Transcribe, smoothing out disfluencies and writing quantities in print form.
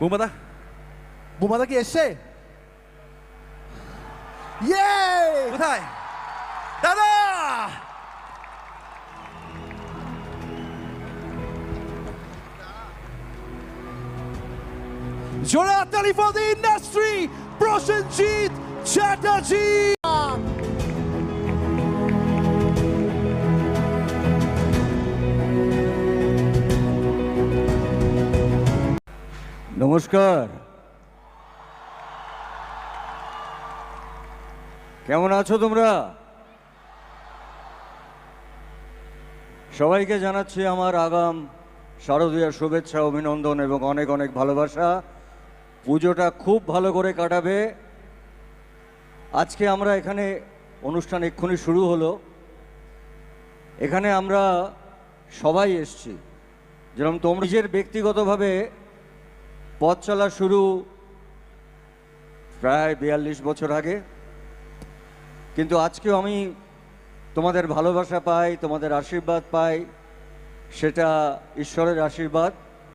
বুমাদা বুমাদা কি এসছে? ইয়ে! কোথায় দাদা? জোরে হাততালি for the industry, Prosenjit Chatterjee. নমস্কার, কেমন আছো তোমরা? সবাইকে জানাচ্ছি আমার আগাম শারদীয়ার শুভেচ্ছা, অভিনন্দন এবং অনেক অনেক ভালোবাসা। পুজোটা খুব ভালো করে কাটাবে। আজকে আমরা এখানে অনুষ্ঠান এক্ষুনি শুরু হলো। এখানে আমরা সবাই এসছি, যেরকম তোমরা নিজের ব্যক্তিগতভাবে পথ চলা শুরু প্রায় 42 বছর আগে, কিন্তু আজকেও আমি তোমাদের ভালোবাসা পাই, তোমাদের আশীর্বাদ পাই, সেটা ঈশ্বরের আশীর্বাদ।